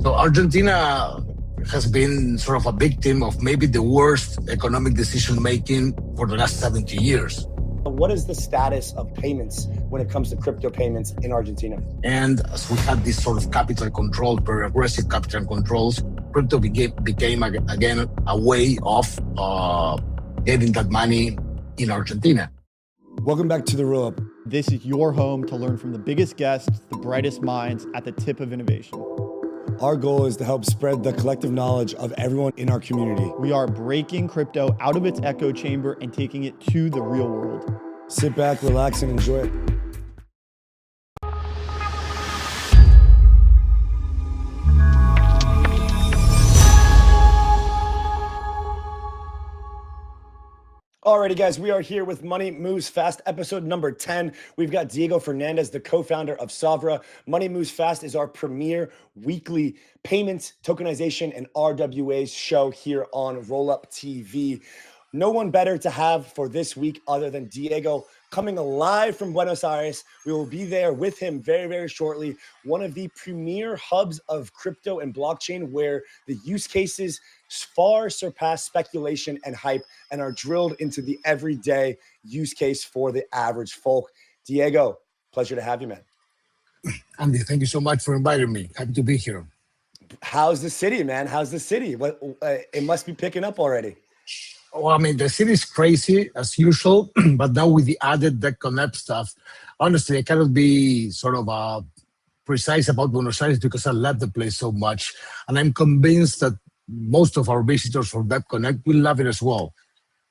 So Argentina has been sort of a victim of maybe the worst economic decision making for the last 70 years. What is the status of payments when it comes to crypto payments in Argentina? And as we had this sort of capital control, very aggressive capital controls, crypto became again a way of getting that money in Argentina. Welcome back to The Roll Up. This is your home to learn from the biggest guests, the brightest minds at the tip of innovation. Our goal is to help spread the collective knowledge of everyone in our community. We are breaking crypto out of its echo chamber and taking it to the real world. Sit back, relax, and enjoy it. Alrighty, guys, we are here with Money Moves Fast, episode number 10. We've got Diego Fernandez, the co-founder of Sovra. Money Moves Fast is our premier weekly payments, tokenization, and RWAs show here on Roll Up TV. No one better to have for this week other than Diego, coming live from Buenos Aires. We will be there with him very, very shortly. One of the premier hubs of crypto and blockchain where the use cases far surpass speculation and hype and are drilled into the everyday use case for the average folk. Diego, pleasure to have you, man. Andy, thank you so much for inviting me. Happy to be here. How's the city, man? How's the city? It must be picking up already. Well, I mean, the city is crazy as usual, but now with the added ETHConnect stuff, honestly, I cannot be sort of precise about Buenos Aires because I love the place so much. And I'm convinced that most of our visitors for ETHConnect will love it as well.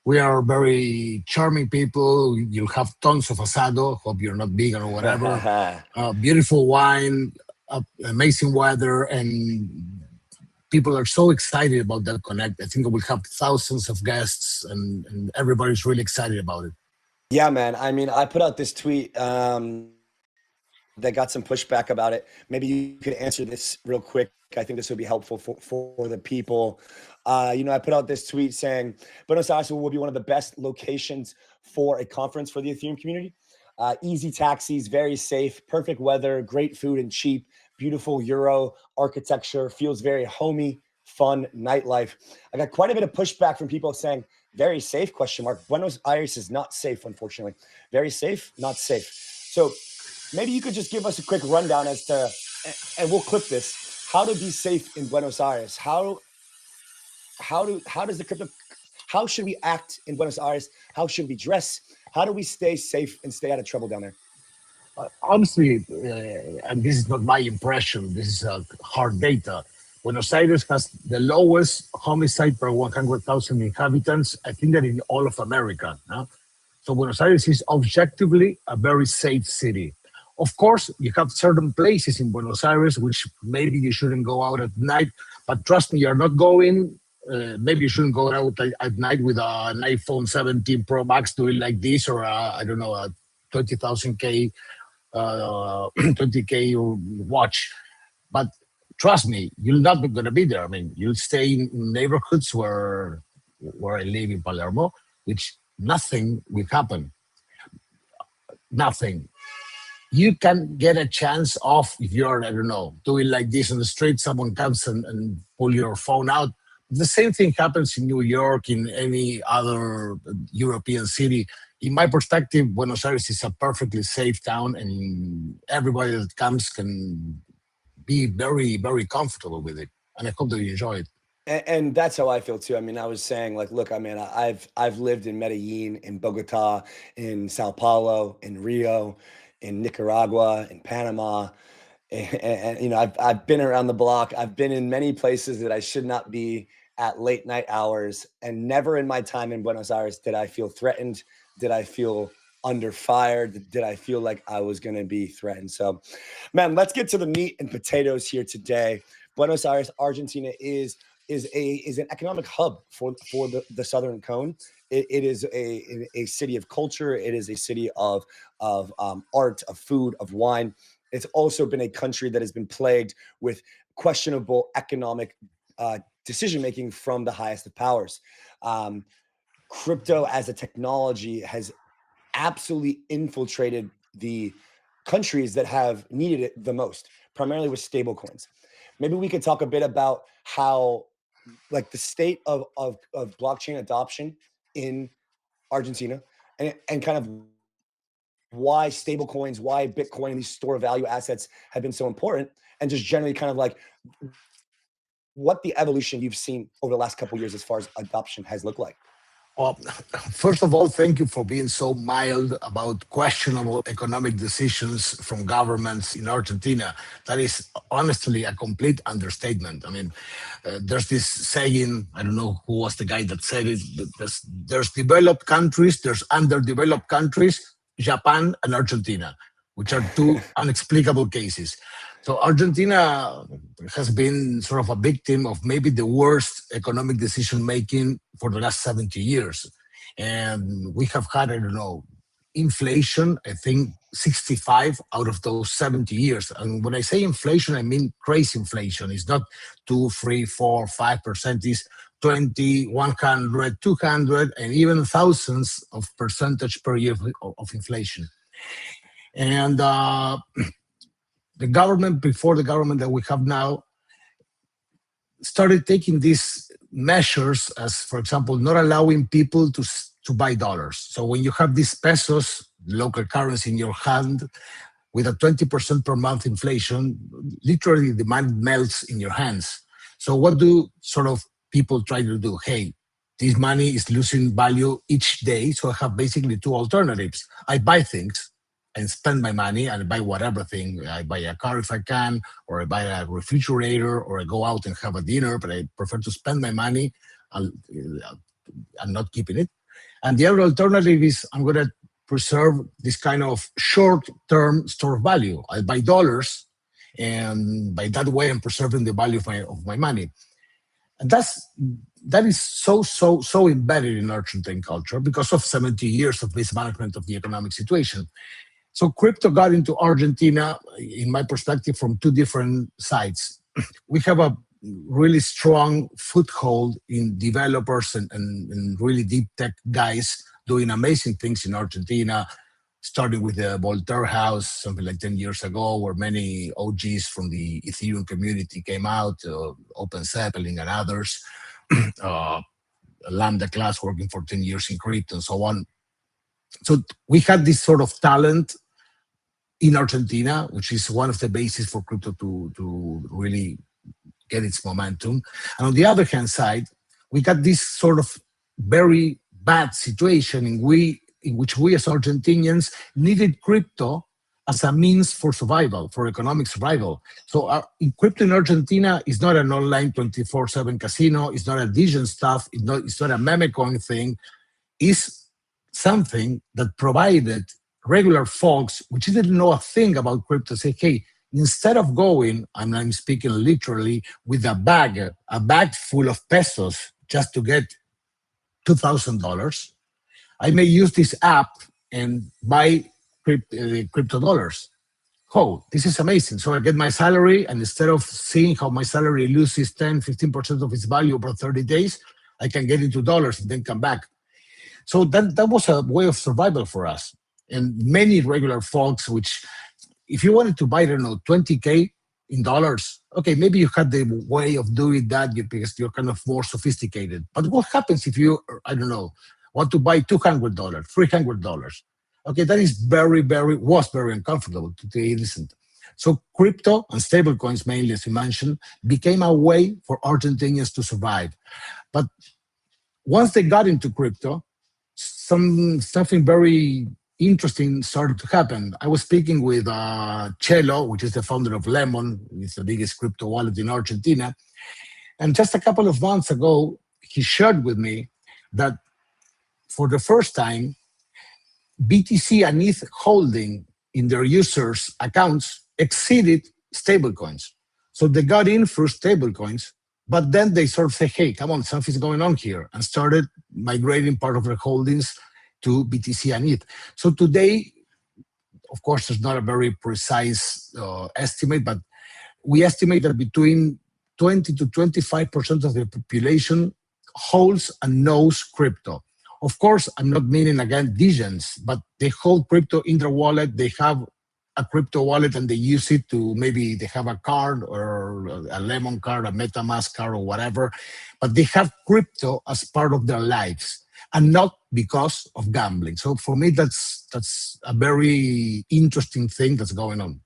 We are very charming people. You'll have tons of asado. Hope you're not vegan or whatever. Beautiful wine, amazing weather, and people are so excited about ETHConnect. I think we'll have thousands of guests and everybody's really excited about it. Yeah, man. I mean, I put out this tweet that got some pushback about it. Maybe you could answer this real quick. I think this would be helpful for the people. I put out this tweet saying, Buenos Aires will be one of the best locations for a conference for the Ethereum community. Easy taxis, very safe, perfect weather, great food and cheap, beautiful Euro architecture, feels very homey, fun nightlife. I got quite a bit of pushback from people saying, very safe, question mark. Buenos Aires is not safe, unfortunately. Very safe, not safe. So maybe you could just give us a quick rundown as to, and we'll clip this, how to be safe in Buenos Aires. How should we act in Buenos Aires? How should we dress? How do we stay safe and stay out of trouble down there? Honestly, and this is not my impression, this is hard data. Buenos Aires has the lowest homicide per 100,000 inhabitants, I think that in all of America. So Buenos Aires is objectively a very safe city. Of course, you have certain places in Buenos Aires which maybe you shouldn't go out at night, but trust me, you're not going. Maybe you shouldn't go out at night with an iPhone 17 Pro Max doing like this, or a 20,000K, 20K watch. But trust me, you're not going to be there. I mean, you'll stay in neighborhoods where I live in Palermo, which nothing will happen. Nothing. You can get a chance of, if you're, doing like this on the street, someone comes and pull your phone out. The same thing happens in New York, in any other European city. In my perspective, Buenos Aires is a perfectly safe town, and everybody that comes can be very, very comfortable with it. And I hope that you enjoy it. And that's how I feel too. I mean, I was saying, like, look, I mean, I've lived in Medellin, in Bogota, in Sao Paulo, in Rio, in Nicaragua, in Panama. And I've been around the block. I've been in many places that I should not be at late night hours, and never in my time in Buenos Aires did I feel threatened. Did I feel under fire? Did I feel like I was going to be threatened? So, man, let's get to the meat and potatoes here today. Buenos Aires, Argentina is an economic hub for the Southern Cone. It is a city of culture. It is a city of art, of food, of wine. It's also been a country that has been plagued with questionable economic decision-making from the highest of powers. Crypto as a technology has absolutely infiltrated the countries that have needed it the most, primarily with stablecoins. maybe we could talk a bit about how, like, the state of blockchain adoption in Argentina, and kind of why stablecoins, why Bitcoin, and these store of value assets have been so important, and just generally kind of like what the evolution you've seen over the last couple of years as far as adoption has looked like. Well, first of all, thank you for being so mild about questionable economic decisions from governments in Argentina. That is honestly a complete understatement. I mean, there's this saying, I don't know who was the guy that said it, but there's developed countries, there's underdeveloped countries, Japan and Argentina, which are two inexplicable cases. So Argentina has been sort of a victim of maybe the worst economic decision making for the last 70 years. And we have had, I don't know, inflation, I think 65 out of those 70 years. And when I say inflation, I mean crazy inflation. It's not 2, 3, 4, 5%. It's 20, 100, 200, and even thousands of percentage per year of inflation. And the government, before the government that we have now, started taking these measures as, for example, not allowing people to buy dollars. So when you have these pesos, local currency in your hand, with a 20% per month inflation, literally the money melts in your hands. So what do sort of people try to do? Hey, this money is losing value each day, so I have basically two alternatives. I buy things and spend my money, and buy whatever thing. I buy a car if I can, or I buy a refrigerator, or I go out and have a dinner, but I prefer to spend my money and not keeping it. And the other alternative is I'm going to preserve this kind of short-term store of value. I buy dollars, and by that way, I'm preserving the value of my money. And that is so embedded in Argentine culture because of 70 years of mismanagement of the economic situation. So crypto got into Argentina, in my perspective, from two different sides. We have a really strong foothold in developers and really deep tech guys doing amazing things in Argentina, starting with the Voltaire House, something like 10 years ago, where many OGs from the Ethereum community came out, Open Zeppelin and others, Lambda class working for 10 years in crypto and so on. So we had this sort of talent in Argentina, which is one of the bases for crypto to really get its momentum. And on the other hand side, we got this sort of very bad situation in which we as Argentinians needed crypto as a means for survival, for economic survival. So crypto in Argentina is not an online 24/7 casino, it's not addition stuff, it's not a meme coin thing, it's something that provided regular folks, which didn't know a thing about crypto, say, hey, instead of going, and I'm speaking literally, with a bag full of pesos just to get $2,000, I may use this app and buy crypto dollars. Oh, this is amazing. So I get my salary, and instead of seeing how my salary loses 10, 15% of its value over 30 days, I can get into dollars and then come back. So that was a way of survival for us. And many regular folks, which if you wanted to buy, I don't know, 20K in dollars, okay, maybe you had the way of doing that because you're kind of more sophisticated. But what happens if you, I don't know, want to buy $200, $300? Okay, that is was very uncomfortable to say innocent. So crypto and stablecoins, mainly as you mentioned, became a way for Argentinians to survive. But once they got into crypto, something very interesting started to happen. I was speaking with Chelo, which is the founder of Lemon, it's the biggest crypto wallet in Argentina. And just a couple of months ago, he shared with me that for the first time, BTC and ETH holding in their users' accounts exceeded stablecoins. So they got in through stablecoins, but then they sort of say, hey, come on, something's going on here, and started migrating part of their holdings to BTC and ETH. So today, of course, there's not a very precise estimate, but we estimate that between 20 to 25% of the population holds and knows crypto. Of course, I'm not meaning, again, degens, but they hold crypto in their wallet. They have a crypto wallet and they use it to, maybe they have a card or a Lemon card, a MetaMask card or whatever, but they have crypto as part of their lives and not because of gambling. So for me, that's a very interesting thing that's going on.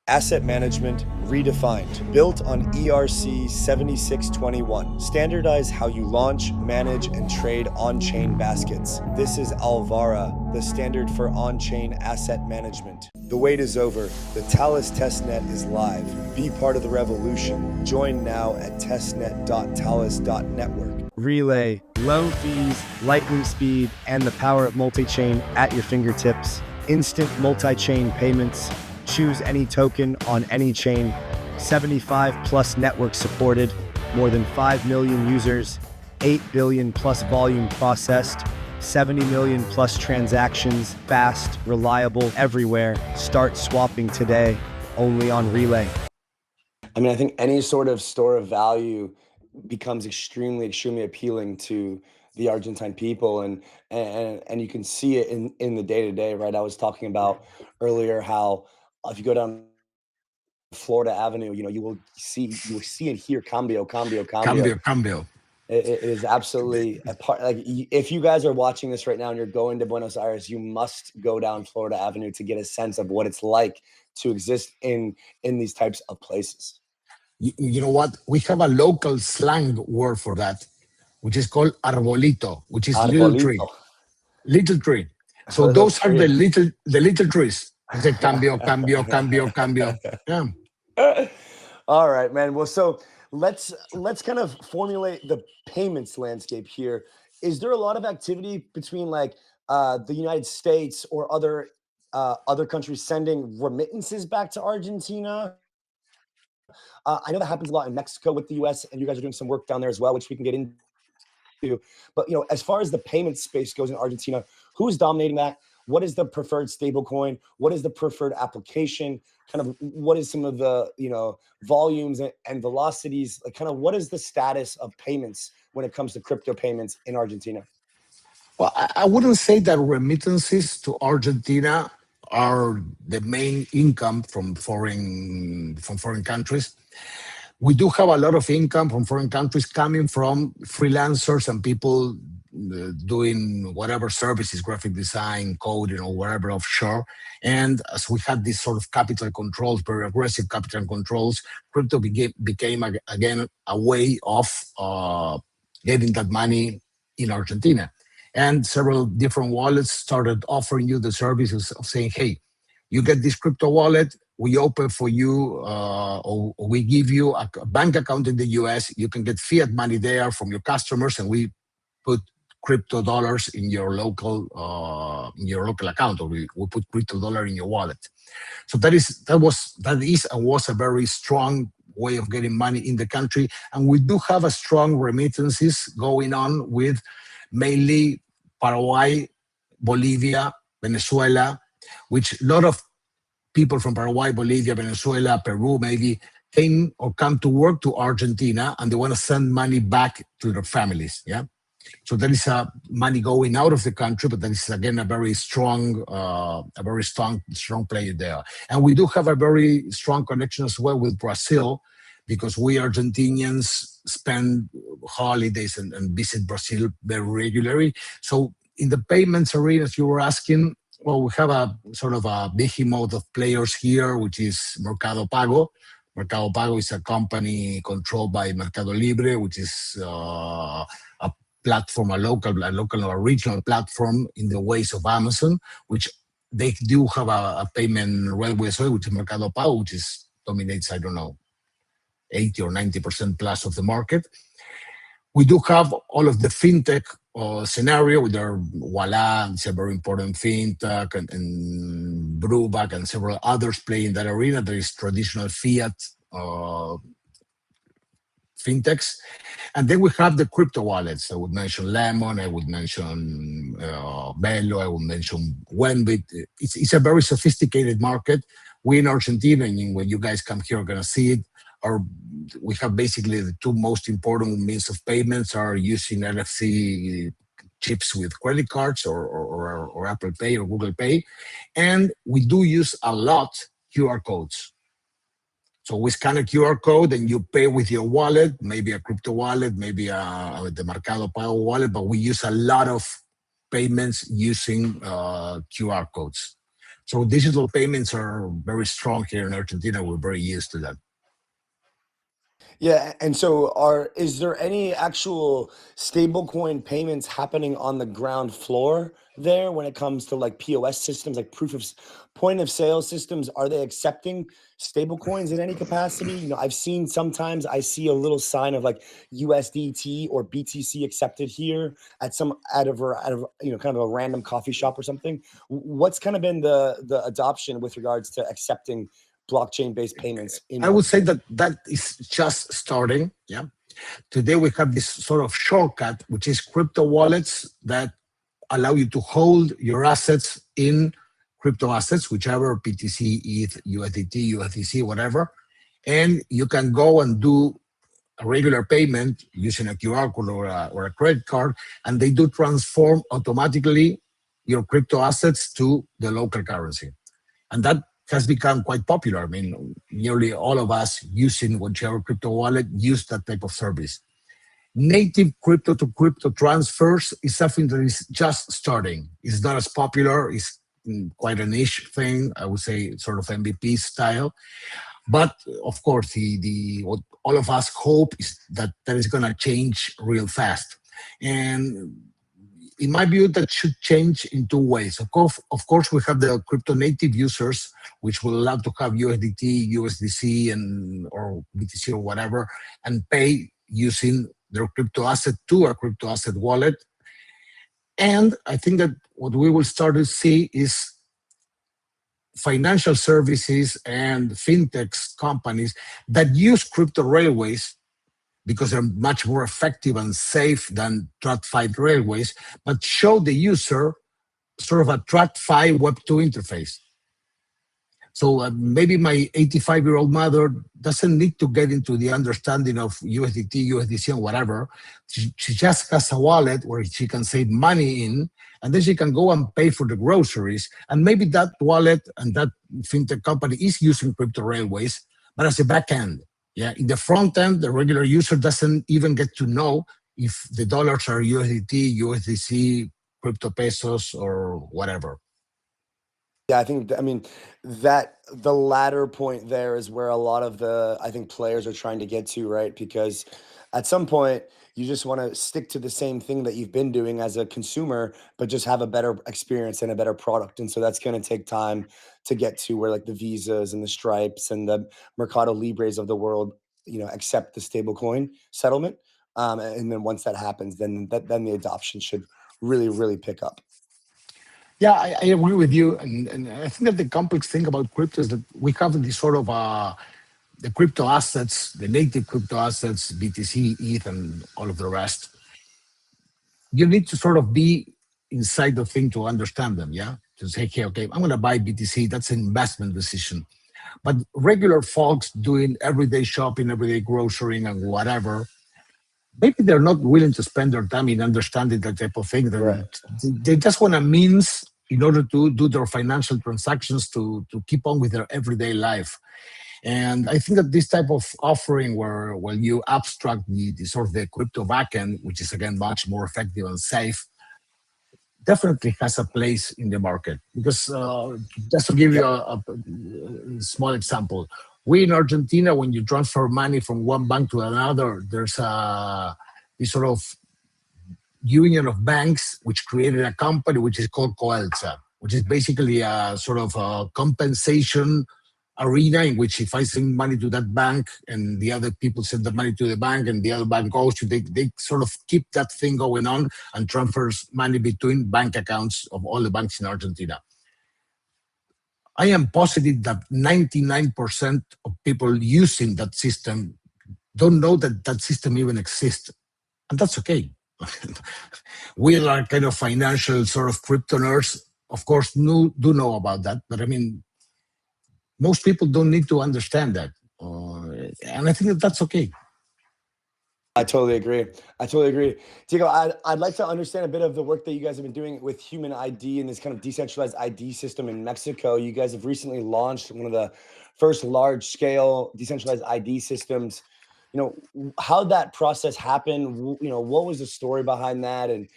Asset management redefined, built on ERC 7621. Standardize how you launch, manage, and trade on-chain baskets. This is Alvah, the standard for on-chain asset management. The wait is over. The Talus testnet is live. Be part of the revolution. Join now at testnet.talus.network. Relay, low fees, lightning speed, and the power of multi-chain at your fingertips. Instant multi-chain payments. Choose any token on any chain. 75 plus networks supported, more than 5 million users, 8 billion plus volume processed, 70 million plus transactions, fast, reliable, everywhere. Start swapping today, only on Relay. I mean, I think any sort of store of value becomes extremely appealing to the Argentine people, and you can see it in the day-to-day, right? I was talking about earlier how if you go down Florida Avenue, you will see and hear cambio. Cambio. It is absolutely a part. Like, if you guys are watching this right now and you're going to Buenos Aires, you must go down Florida Avenue to get a sense of what it's like to exist in these types of places. You know what? We have a local slang word for that, which is called arbolito, which is little tree. Little tree. So those are the little trees. I say cambio. Yeah. All right, man. Well, so let's kind of formulate the payments landscape here. Is there a lot of activity between like the United States or other countries sending remittances back to Argentina? I know that happens a lot in Mexico with the U.S., and you guys are doing some work down there as well, which we can get into. But as far as the payment space goes in Argentina, who's dominating that? What is the preferred stablecoin? What is the preferred application? Kind of what is some of the volumes and velocities? Like, kind of what is the status of payments when it comes to crypto payments in Argentina? Well, I wouldn't say that remittances to Argentina are the main income from foreign countries. We do have a lot of income from foreign countries coming from freelancers and people doing whatever services, graphic design, coding, or whatever offshore. And as we had this sort of capital controls, very aggressive capital controls, crypto became again a way of getting that money in Argentina. And several different wallets started offering you the services of saying, hey, you get this crypto wallet, we open for you, or we give you a bank account in the US, you can get fiat money there from your customers, and we put crypto dollars in your local account, or we put crypto dollar in your wallet. So that is and was a very strong way of getting money in the country. And we do have a strong remittances going on with mainly Paraguay, Bolivia, Venezuela, which a lot of people from Paraguay, Bolivia, Venezuela, Peru maybe come to work to Argentina, and they want to send money back to their families. Yeah. So there is money going out of the country, but that is again a very strong player there. And we do have a very strong connection as well with Brazil, because we Argentinians spend holidays and visit Brazil very regularly. So in the payments arena, as you were asking, well, we have a sort of a behemoth of players here, which is Mercado Pago. Mercado Pago is a company controlled by Mercado Libre, which is a platform, a local or regional platform in the ways of Amazon, which they do have a payment railway as well, which is Mercado Pago, which dominates, 80 or 90% plus of the market. We do have all of the fintech scenario with their Walla, it's a very important fintech, and Brubac and several others play in that arena. There is traditional fiat fintechs. And then we have the crypto wallets. I would mention Lemon, I would mention Velo, I would mention Wenbit. It's a very sophisticated market. We in Argentina, and when you guys come here, are going to see it, we have basically the two most important means of payments are using NFC chips with credit cards or Apple Pay or Google Pay. And we do use a lot QR codes. So we scan a QR code and you pay with your wallet, maybe a crypto wallet, maybe the Mercado Pago wallet, but we use a lot of payments using QR codes. So digital payments are very strong here in Argentina. We're very used to that. Yeah, and so is there any actual stablecoin payments happening on the ground floor there when it comes to like POS systems, like point of sale systems? Are they accepting stablecoins in any capacity? You know, I've seen sometimes I see a little sign of like USDT or BTC accepted here at out of you know, kind of a random coffee shop or something. What's kind of been the adoption with regards to accepting blockchain-based payments? I would say that is just starting. Yeah. Today we have this sort of shortcut, which is crypto wallets that allow you to hold your assets in crypto assets, whichever BTC, ETH, USDT, USDC, whatever. And you can go and do a regular payment using a QR code or a credit card, and they do transform automatically your crypto assets to the local currency. And that has become quite popular. I mean, nearly all of us using whichever crypto wallet use that type of service. Native crypto to crypto transfers is something that is just starting. It's not as popular. It's quite a niche thing. I would say sort of MVP style. But of course, what all of us hope is that is going to change real fast. And in my view, that should change in two ways. Of course, we have the crypto native users, which will allow to have USDT, USDC, or BTC or whatever, and pay using their crypto asset to a crypto asset wallet. And I think that what we will start to see is financial services and fintech companies that use crypto railways because they're much more effective and safe than TradFi railways, but show the user sort of a TradFi Web2 interface. So maybe my 85-year-old mother doesn't need to get into the understanding of USDT, USDC, and whatever. She just has a wallet where she can save money in, and then she can go and pay for the groceries. And maybe that wallet and that fintech company is using crypto railways, but as a back end. Yeah, in the front end, the regular user doesn't even get to know if the dollars are USDT, USDC, crypto pesos, or whatever. Yeah, I mean, that the latter point there is where a lot of I think players are trying to get to, right? Because at some point, you just want to stick to the same thing that you've been doing as a consumer, but just have a better experience and a better product. And so that's going to take time to get to where like the Visas and the Stripes and the Mercado Libres of the world, you know, accept the stablecoin settlement. And then once that happens, then the adoption should really, really pick up. Yeah, I agree with you. And I think that the complex thing about crypto is that we have this sort of the crypto assets, the native crypto assets, BTC, ETH, and all of the rest. You need to sort of be inside the thing to understand them, yeah? To say, hey, okay, I'm going to buy BTC. That's an investment decision. But regular folks doing everyday shopping, everyday grocerying, and whatever, maybe they're not willing to spend their time in understanding that type of thing. Right. They just want a means in order to do their financial transactions to keep on with their everyday life. And I think that this type of offering where when you abstract the sort of the crypto backend, which is again much more effective and safe, definitely has a place in the market. Because just to give you a small example, we in Argentina, when you transfer money from one bank to another, there's this sort of union of banks which created a company which is called Coelza, which is basically a sort of a compensation arena in which if I send money to that bank and the other people send the money to the bank and the other bank goes to, they sort of keep that thing going on and transfers money between bank accounts of all the banks in Argentina. I am positive that 99% of people using that system don't know that that system even exists. And that's okay. We are kind of financial sort of crypto nerds, of course, do know about that. But I mean, most people don't need to understand that. And I think that that's okay. I totally agree. Diego, I'd like to understand a bit of the work that you guys have been doing with human ID and this kind of decentralized ID system in Mexico. You guys have recently launched one of the first large-scale decentralized ID systems. How'd that process happen? What was the story behind that? And,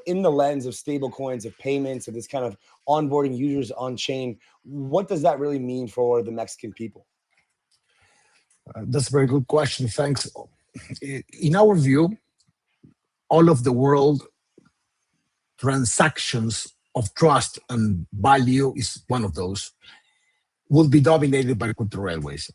in the lens of stable coins, of payments, of this kind of onboarding users on chain, what does that really mean for the Mexican people? That's a very good question. Thanks. In our view, all of the world transactions of trust and value is one of those, will be dominated by crypto railways.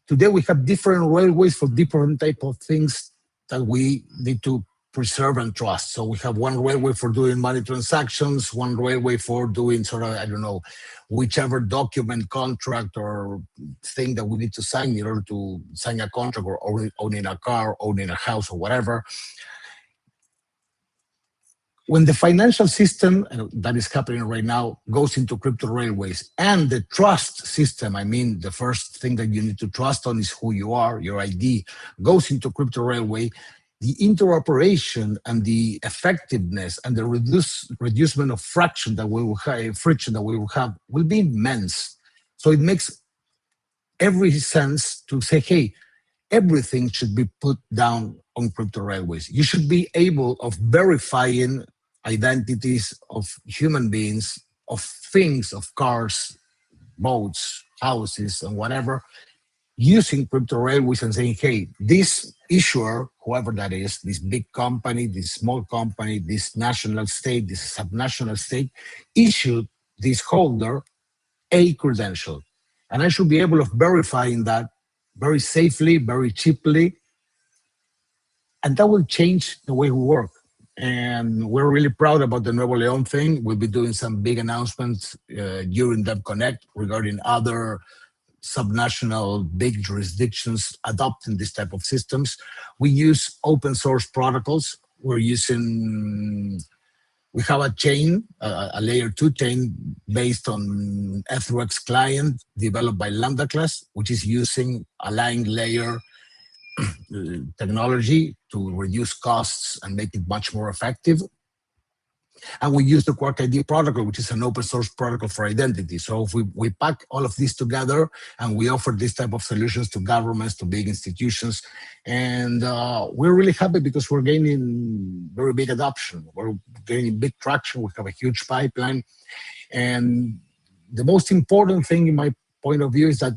Today, we have different railways for different type of things that we need to preserve and trust. So we have one railway for doing money transactions, one railway for doing sort of, I don't know, whichever document, contract, or thing that we need to sign in order to sign a contract, or owning a car, owning a house, or whatever. When the financial system, that is happening right now, goes into crypto railways, and the trust system, I mean, the first thing that you need to trust on is who you are, your ID, goes into crypto railway, the interoperation and the effectiveness and the reducement of friction that we will have will be immense. So it makes every sense to say, hey, everything should be put down on crypto railways. You should be able of verifying identities of human beings, of things, of cars, boats, houses, and whatever, using crypto railways and saying, hey, this issuer, whoever that is, this big company, this small company, this national state, this subnational state, issued this holder a credential. And I should be able of verifying that very safely, very cheaply, and that will change the way we work. And we're really proud about the Nuevo León thing. We'll be doing some big announcements during ETHConnect regarding other subnational big jurisdictions adopting this type of systems. We use open source protocols. We have a chain, a layer 2 chain based on Ethrex client developed by Lambda class, which is using aligned layer technology to reduce costs and make it much more effective. And we use the Quark ID protocol, which is an open source protocol for identity. So if we pack all of this together and we offer this type of solutions to governments, to big institutions, and we're really happy because we're gaining very big adoption. We're gaining big traction. We have a huge pipeline. And the most important thing in my point of view is that,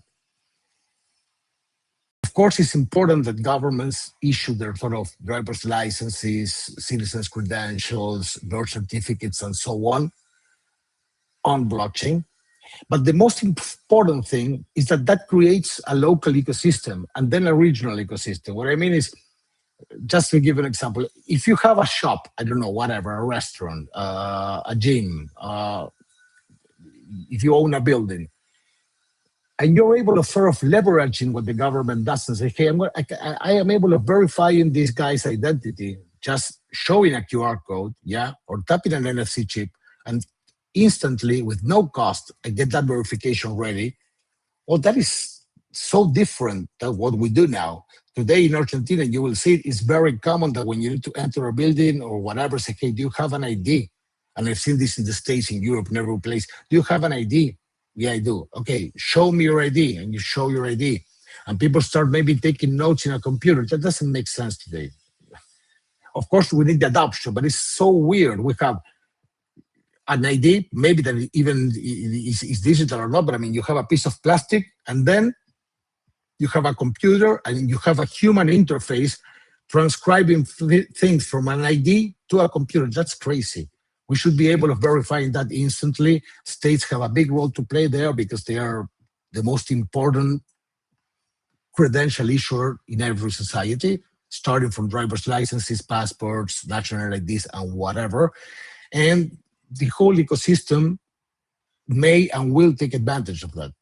of course, it's important that governments issue their sort of driver's licenses, citizens' credentials, birth certificates, and so on blockchain. But the most important thing is that that creates a local ecosystem and then a regional ecosystem. What I mean is, just to give an example, if you have a shop, I don't know, whatever, a restaurant, a gym, if you own a building, and you're able to sort of leveraging what the government does and say, hey, I am able to verifying this guy's identity, just showing a QR code, yeah, or tapping an NFC chip, and instantly, with no cost, I get that verification ready. Well, that is so different than what we do now. Today in Argentina, you will see it's very common that when you need to enter a building or whatever, say, hey, do you have an ID? And I've seen this in the States, in Europe, in every place. Do you have an ID? Yeah, I do. Okay, show me your ID, and you show your ID. And people start maybe taking notes in a computer. That doesn't make sense today. Of course, we need the adoption, but it's so weird. We have an ID, maybe that even is digital or not, but I mean, you have a piece of plastic, and then you have a computer, and you have a human interface transcribing things from an ID to a computer. That's crazy. We should be able to verify that instantly. States have a big role to play there because they are the most important credential issuer in every society, starting from driver's licenses, passports, national IDs, and whatever. And the whole ecosystem may and will take advantage of that.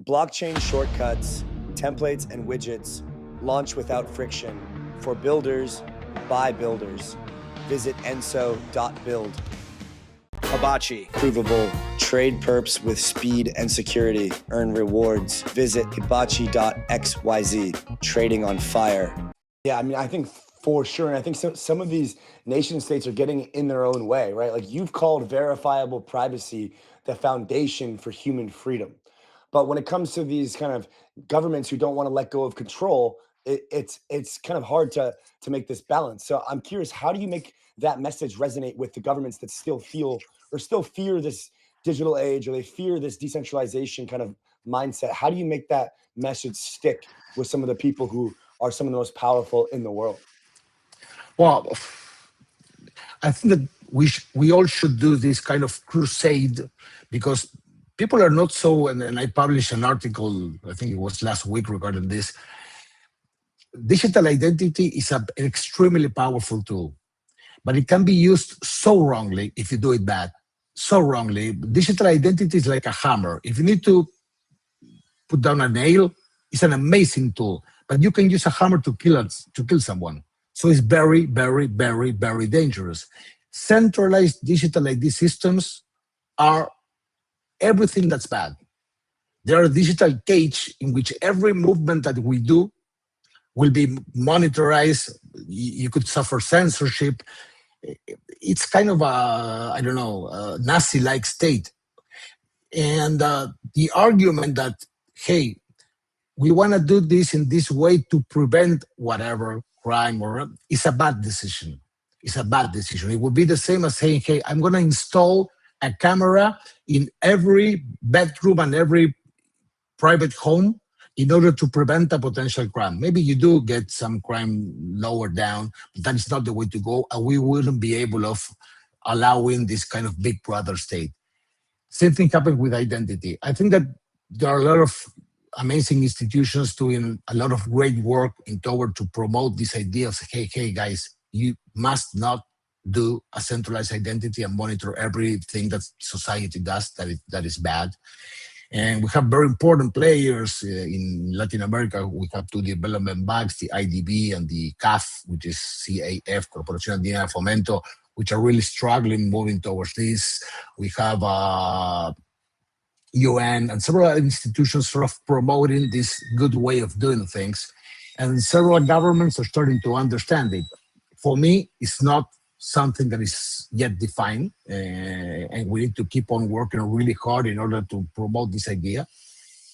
Blockchain shortcuts, templates, and widgets launch without friction for builders by builders. Visit enso.build. Hibachi, provable, trade perps with speed and security, earn rewards. Visit hibachi.xyz, trading on fire. Yeah, I mean, I think For sure. And I think some of these nation states are getting in their own way, right? Like you've called verifiable privacy the foundation for human freedom. But when it comes to these kind of governments who don't want to let go of control, it's kind of hard to make this balance. So I'm curious, how do you make that message resonate with the governments that still feel or still fear this digital age, or they fear this decentralization kind of mindset? How do you make that message stick with some of the people who are some of the most powerful in the world? Well, I think that we all should do this kind of crusade, because people are not so, and I published an article, I think it was last week, regarding this. Digital identity is an extremely powerful tool, but it can be used so wrongly if you do it bad. So wrongly. Digital identity is like a hammer. If you need to put down a nail, it's an amazing tool, but you can use a hammer to kill someone. So it's very, very, very, very dangerous. Centralized digital ID systems are everything that's bad. They are a digital cage in which every movement that we do will be monitored. You could suffer censorship. It's kind of a, I don't know, a Nazi-like state. And the argument that, hey, we want to do this in this way to prevent whatever crime or is a bad decision. It's a bad decision. It would be the same as saying, hey, I'm going to install a camera in every bedroom and every private home in order to prevent a potential crime. Maybe you do get some crime lower down, but that is not the way to go, and we wouldn't be able of allowing this kind of big brother state. Same thing happened with identity. I think that there are a lot of amazing institutions doing a lot of great work in order to promote this idea of, hey guys, you must not do a centralized identity and monitor everything that society does that is bad. And we have very important players in Latin America. We have two development banks, the IDB and the CAF, which is CAF, Corporación Andina de Fomento, which are really struggling moving towards this. We have UN and several other institutions sort of promoting this good way of doing things. And several governments are starting to understand it. For me, it's not something that is yet defined, and we need to keep on working really hard in order to promote this idea.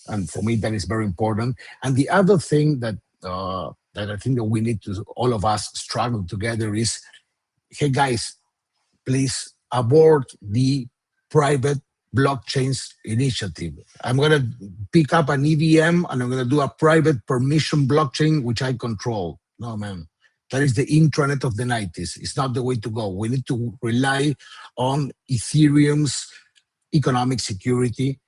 And for me, that is very important. And the other thing that I think that we need to, all of us, struggle together is, hey guys, please abort the private blockchains initiative. I'm going to pick up an EVM and I'm going to do a private permission blockchain which I control. No, man. That is the intranet of the 90s. It's not the way to go. We need to rely on Ethereum's economic security.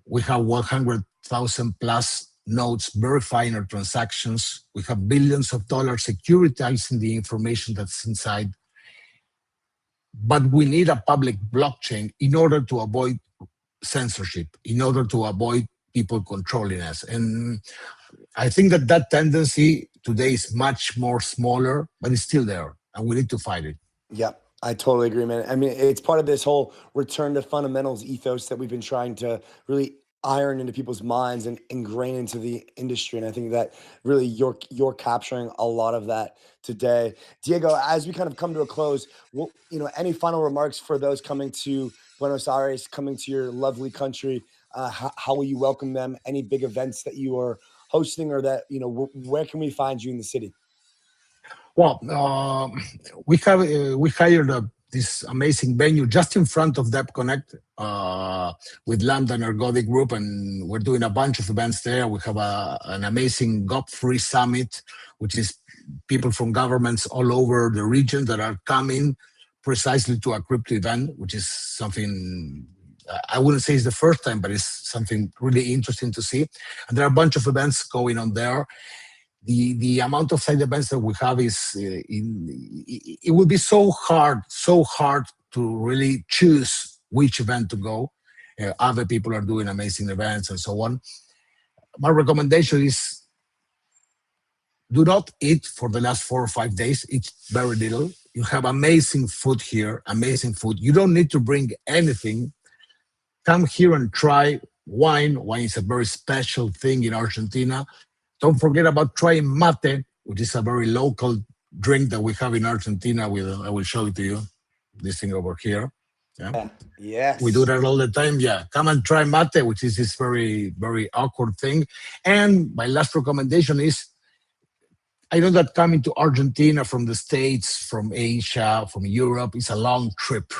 We have 100,000 plus nodes verifying our transactions. We have billions of dollars securitizing the information that's inside. But we need a public blockchain in order to avoid censorship, in order to avoid people controlling us. And I think that that tendency today is much more smaller, but it's still there, and we need to fight it. Yeah, I totally agree, man. I mean, it's part of this whole return to fundamentals ethos that we've been trying to really iron into people's minds and ingrain into the industry. And I think that really you're capturing a lot of that today. Diego, as we kind of come to a close, any final remarks for those coming to Buenos Aires, coming to your lovely country? How will you welcome them? Any big events that you are hosting, or that, where can we find you in the city? Well, we hired this amazing venue just in front of ETHConnect with Lambda and Ergodic Group, and we're doing a bunch of events there. We have an amazing GOP-free summit, which is people from governments all over the region that are coming precisely to a crypto event, which is something I wouldn't say it's the first time, but it's something really interesting to see. And there are a bunch of events going on there. The amount of side events that we have is, it would be so hard to really choose which event to go. Other people are doing amazing events and so on. My recommendation is do not eat for the last 4 or 5 days. Eat very little. You have amazing food here, amazing food. You don't need to bring anything. Come here and try wine. Wine is a very special thing in Argentina. Don't forget about trying mate, which is a very local drink that we have in Argentina. I will show it to you. This thing over here. Yeah. Yes. We do that all the time. Yeah. Come and try mate, which is this very, very awkward thing. And my last recommendation is, I know that coming to Argentina from the States, from Asia, from Europe is a long trip.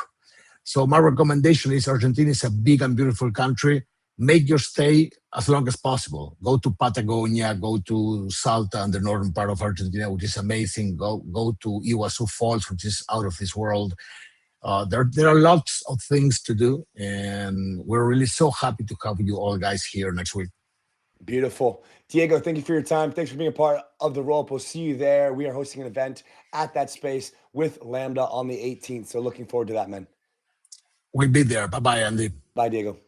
So my recommendation is Argentina is a big and beautiful country. Make your stay as long as possible. Go to Patagonia, go to Salta and the northern part of Argentina, which is amazing. Go to Iguazu Falls, which is out of this world. There are lots of things to do, and we're really so happy to have you all guys here next week. Beautiful. Diego, thank you for your time. Thanks for being a part of the roll-up. We'll see you there. We are hosting an event at that space with Lambda on the 18th. So looking forward to that, man. We'll be there. Bye-bye, Andy. Bye, Diego.